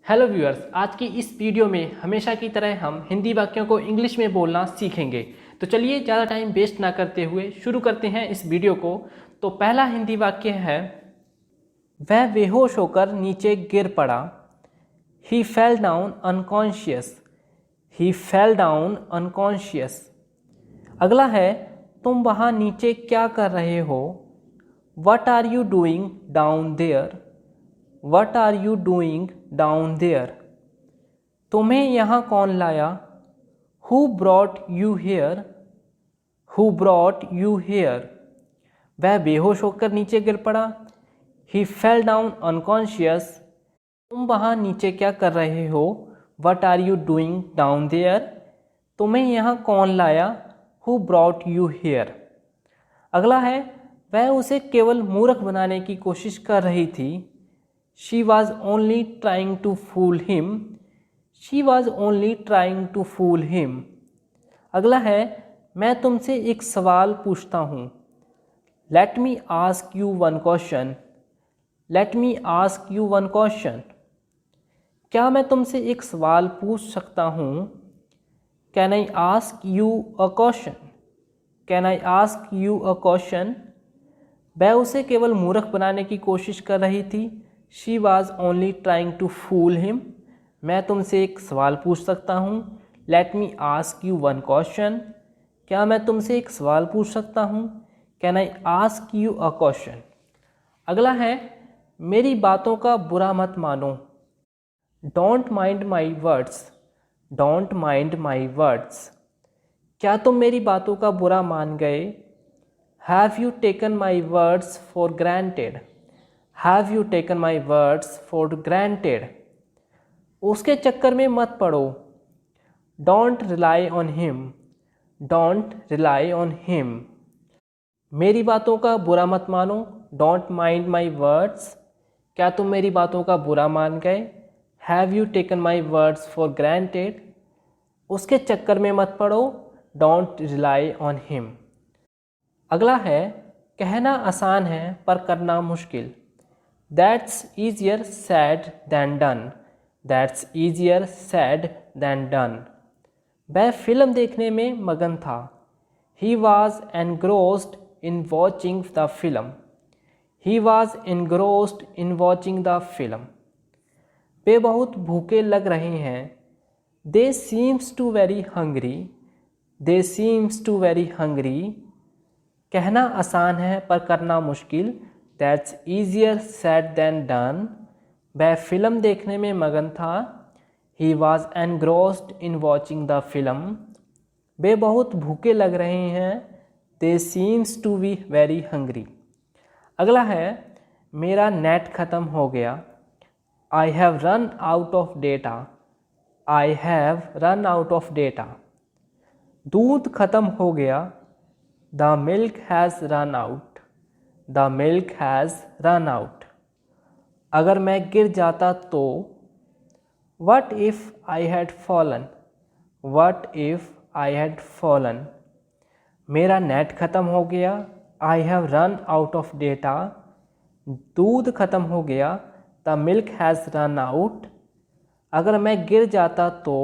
Hello viewers, आज की इस वीडियो में हमेशा की तरह हम हिंदी वाक्यों को इंग्लिश में बोलना सीखेंगे। तो चलिए ज़्यादा टाइम वेस्ट ना करते हुए शुरू करते हैं इस वीडियो को। तो पहला हिंदी वाक्य है, वह बेहोश होकर नीचे गिर पड़ा। He fell down unconscious. He fell down unconscious. अगला है, तुम वहाँ नीचे क्या कर रहे हो। What are you doing down there. What are you doing down there. तुम्हें यहाँ कौन लाया। Who brought you here. Who brought you here. वह बेहोश होकर नीचे गिर पड़ा। He fell down unconscious. तुम वहाँ नीचे क्या कर रहे हो। What are you doing down there. तुम्हें यहाँ कौन लाया। Who brought you here. अगला है, वह उसे केवल मूर्ख बनाने की कोशिश कर रही थी। She was only trying to fool him. She was only trying to fool him. अगला है, मैं तुमसे एक सवाल पूछता हूँ। Let me ask you one question. Let me ask you one question. क्या मैं तुमसे एक सवाल पूछ सकता हूँ। Can I ask you a question? Can I ask you a question? वह उसे केवल मूर्ख बनाने की कोशिश कर रही थी। She was only trying to fool him. मैं तुमसे एक सवाल पूछ सकता हूँ। Let me ask you one question. क्या मैं तुमसे एक सवाल पूछ सकता हूँ। Can I ask you a question? अगला है, मेरी बातों का बुरा मत मानो। Don't mind my words. Don't mind my words. क्या तुम मेरी बातों का बुरा मान गए। Have you taken my words for granted? Have you taken my words for granted? उसके चक्कर में मत पड़ो। Don't rely on him. Don't rely on him. मेरी बातों का बुरा मत मानो। Don't mind my words. क्या तुम मेरी बातों का बुरा मान गए। Have you taken my words for granted? उसके चक्कर में मत पड़ो। Don't rely on him. अगला है, कहना आसान है पर करना मुश्किल। That's easier said than done. That's easier said than done. वह फिल्म देखने में मगन था। He was engrossed in watching the film. He was engrossed in watching the film. वे बहुत भूखे लग रहे हैं। They seems to very hungry. They seems to very hungry. कहना आसान है पर करना मुश्किल। That's easier said than done. वह फिल्म देखने में मगन था। He was engrossed in watching the film. वे बहुत भूखे लग रहे हैं। They seems to be very hungry. अगला है, मेरा नेट ख़त्म हो गया। I have run out of data. I have run out of data. दूध ख़त्म हो गया। The milk has run out. The milk has run out. अगर मैं गिर जाता तो। What if I had fallen? What if I had fallen? मेरा नेट ख़त्म हो गया। I have run out of data. दूध ख़त्म हो गया। The milk has run out. अगर मैं गिर जाता तो।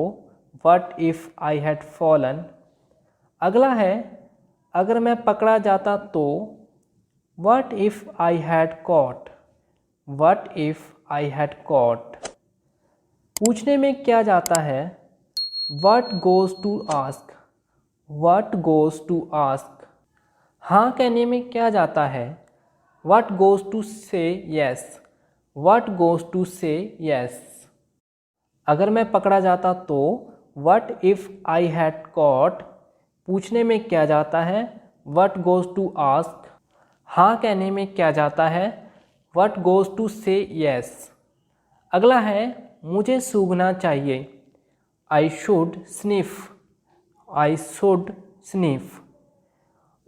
What if I had fallen? अगला है, अगर मैं पकड़ा जाता तो। What if I had caught? What if I had caught? पूछने में क्या जाता है। What goes to ask? What goes to ask? हाँ कहने में क्या जाता है। What goes to say yes? What goes to say yes? अगर मैं पकड़ा जाता तो। What if I had caught? पूछने में क्या जाता है। What goes to ask? हाँ कहने में क्या जाता है। What goes to say yes? अगला है, मुझे सूंघना चाहिए। I should sniff. I should sniff.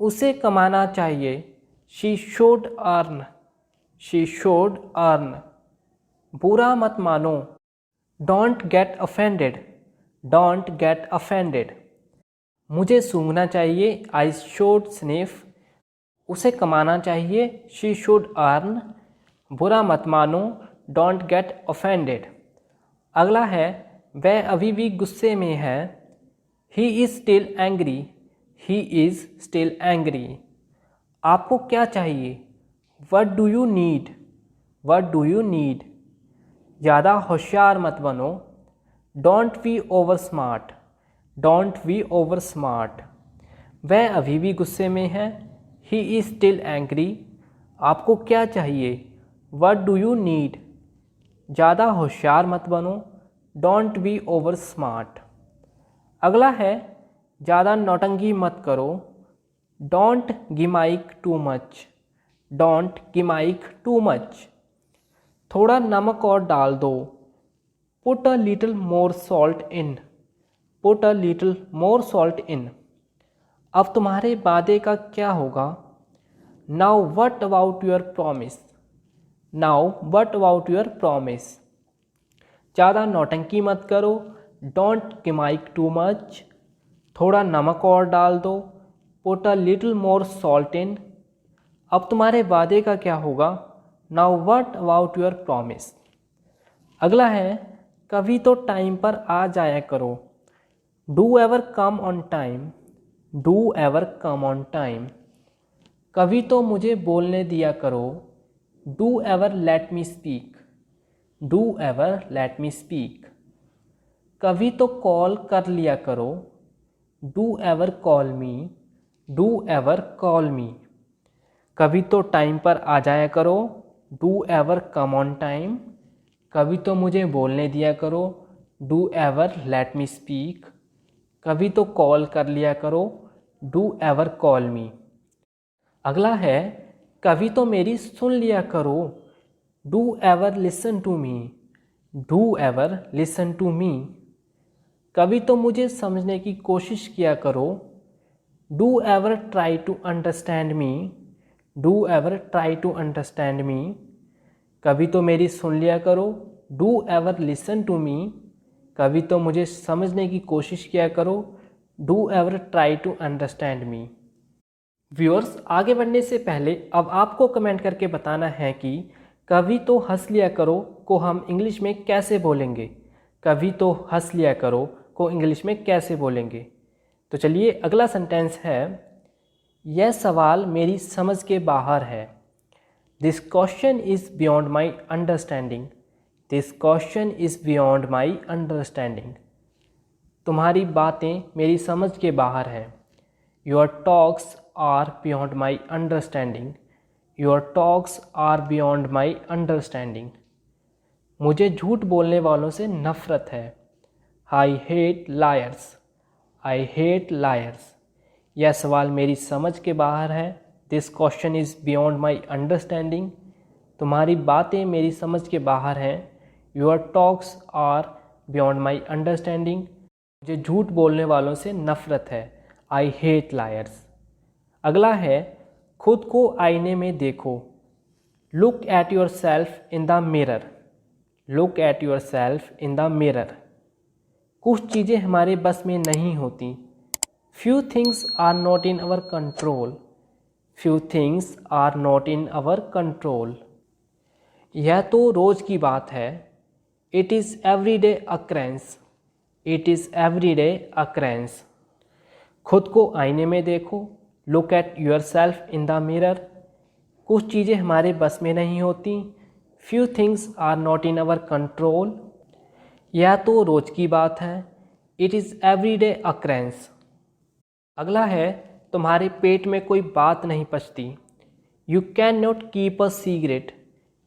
उसे कमाना चाहिए। She should earn. She should earn. बुरा मत मानो। Don't get offended. Don't get offended. मुझे सूंघना चाहिए। I should sniff. उसे कमाना चाहिए। She should earn. बुरा मत मानो। Don't get offended. अगला है वह अभी भी गुस्से में है। He is still angry, he is still angry. आपको क्या चाहिए? What do you need, what do you need. ज़्यादा होशियार मत बनो। Don't be over smart, don't be over smart. वह अभी भी गुस्से में है। He is still angry. आपको क्या चाहिए? What do you need. ज़्यादा होशियार मत बनो। Don't be over smart. अगला है ज़्यादा नौटंकी मत करो। Don't gimmick too much, don't gimmick too much. थोड़ा नमक और डाल दो। Put a little more salt in, put a little more salt in. अब तुम्हारे वादे का क्या होगा? Now what about your promise, now what about your promise. ज़्यादा नौटंकी मत करो। Don't gimmick too much. थोड़ा नमक और डाल दो। Put a little more salt in. अब तुम्हारे वादे का क्या होगा? Now what about your promise. अगला है कभी तो टाइम पर आ जाया करो। Do ever come on time, do ever come on time. कभी तो मुझे बोलने दिया करो। Do ever let me speak, do ever let me speak. कभी तो कॉल कर लिया करो। Do ever call me, do ever call मी। कभी तो टाइम पर आ जाया करो। Do ever come on time. कभी तो मुझे बोलने दिया करो। Do ever let me speak. कभी तो कॉल कर लिया करो। Do ever call me. अगला है कभी तो मेरी सुन लिया करो। Do ever listen to me, do ever listen to me. कभी तो मुझे समझने की कोशिश किया करो। Do ever try to understand me, do ever try to understand me. कभी तो मेरी सुन लिया करो। Do ever listen to me. कभी तो मुझे समझने की कोशिश किया करो। Do ever try to understand me. Viewers, आगे बढ़ने से पहले अब आपको कमेंट करके बताना है कि कभी तो हंस लिया करो को हम इंग्लिश में कैसे बोलेंगे। कभी तो हंस लिया करो को इंग्लिश में कैसे बोलेंगे। तो चलिए अगला सेंटेंस है यह सवाल मेरी समझ के बाहर है। This question is beyond my understanding, this question is beyond my understanding. तुम्हारी बातें मेरी समझ के बाहर हैं। Your talks are beyond my understanding, your talks are beyond my understanding. मुझे झूठ बोलने वालों से नफ़रत है। I hate liars, I hate liars. यह सवाल मेरी समझ के बाहर है। This question is beyond my understanding. तुम्हारी बातें मेरी समझ के बाहर हैं। Your talks are beyond my understanding. मुझे झूठ बोलने वालों से नफ़रत है। I hate liars. अगला है खुद को आईने में देखो। Look at yourself in the mirror, look at yourself in the mirror. कुछ चीज़ें हमारे बस में नहीं होती। Few things are not in our control, few things are not in our control. यह तो रोज़ की बात है। It is everyday occurrence, it is everyday occurrences. खुद को आईने में देखो। Look at yourself in the mirror. कुछ चीज़ें हमारे बस में नहीं होती। Few things are not in our control. यह तो रोज़ की बात है। It is everyday occurrence. अगला है तुम्हारे पेट में कोई बात नहीं पचती। You can not keep a secret,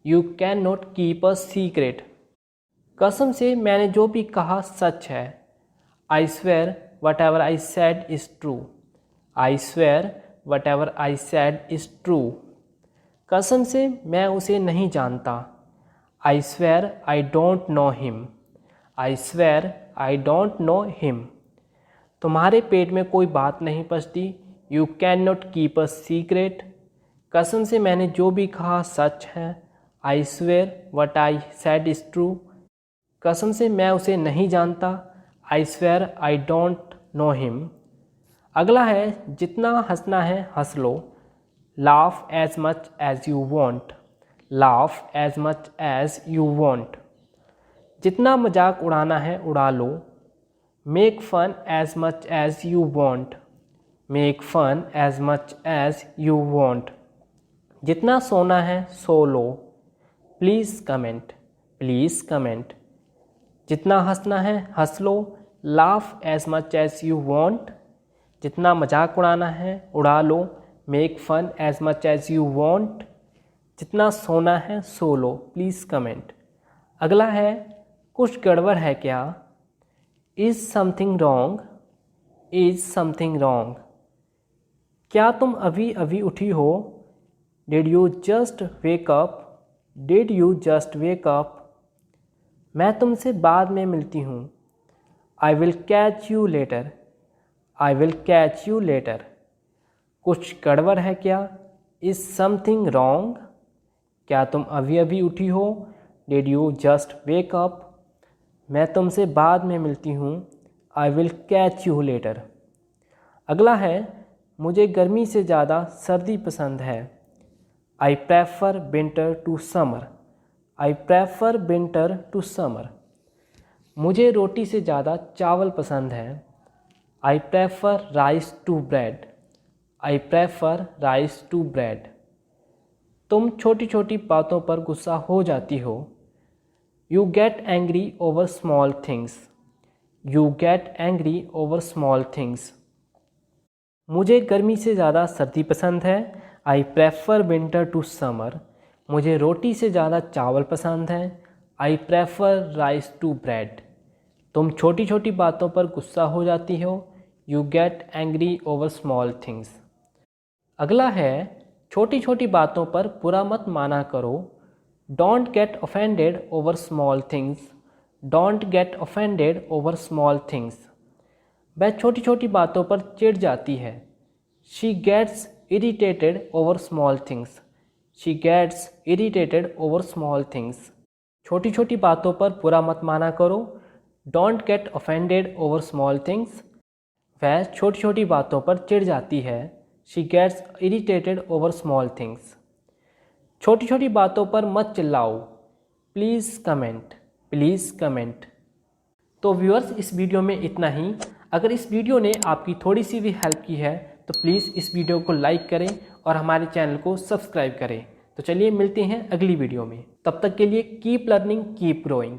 you can not keep a secret. कसम से मैंने जो भी कहा सच है। I swear whatever I said is true, I swear whatever I said is true. कसम से मैं उसे नहीं जानता। I swear I don't know him, I swear I don't know him. तुम्हारे पेट में कोई बात नहीं पचती। You can not keep a secret. कसम से मैंने जो भी कहा सच है। I swear what I said is true. कसम से मैं उसे नहीं जानता। I swear I don't know him. अगला है जितना हंसना है हंस लो। Laugh as much as you want, laugh as much as you want. जितना मजाक उड़ाना है उड़ा लो। Make fun as much as you want. Make fun as much as you want. जितना सोना है सो लो। Please comment. Please comment. जितना हंसना है हंस लो। Laugh as much as you want. जितना मजाक उड़ाना है उड़ा लो। Make fun as much as you want. जितना सोना है सो लो। Please comment. अगला है कुछ गड़बड़ है क्या। Is something wrong. Is something wrong. क्या तुम अभी अभी उठी हो। Did you just wake up. Did you just wake up. मैं तुमसे बाद में मिलती हूँ। I will catch you later. I will catch you later. कुछ गड़बड़ है क्या। Is something wrong. क्या तुम अभी अभी उठी हो। Did you just wake up. मैं तुमसे बाद में मिलती हूँ। I will catch you later. अगला है मुझे गर्मी से ज़्यादा सर्दी पसंद है। I prefer winter to summer. I prefer winter to summer. मुझे रोटी से ज़्यादा चावल पसंद है। I prefer rice to bread. I prefer rice to bread. तुम छोटी छोटी बातों पर गुस्सा हो जाती हो। You get angry over small things. You get angry over small things. मुझे गर्मी से ज़्यादा सर्दी पसंद है। I prefer winter to summer. मुझे रोटी से ज़्यादा चावल पसंद है। I prefer rice to bread. तुम छोटी छोटी बातों पर गुस्सा हो जाती हो। You get angry over small things. अगला है छोटी छोटी बातों पर बुरा मत माना करो। Don't get offended over small things. Don't get offended over small things. वह छोटी छोटी बातों पर चिढ़ जाती है। She gets irritated over small things. She gets irritated over small things. छोटी छोटी बातों पर बुरा मत माना करो। Don't get offended over small things. वह छोटी छोटी बातों पर चिढ़ जाती है। She gets irritated over small things. छोटी छोटी बातों पर मत चिल्लाओ। Please comment. Please comment. तो व्यूअर्स इस वीडियो में इतना ही। अगर इस वीडियो ने आपकी थोड़ी सी भी हेल्प की है तो प्लीज़ इस वीडियो को लाइक करें और हमारे चैनल को सब्सक्राइब करें। तो चलिए मिलते हैं अगली वीडियो में। तब तक के लिए कीप लर्निंग कीप ग्रोइंग।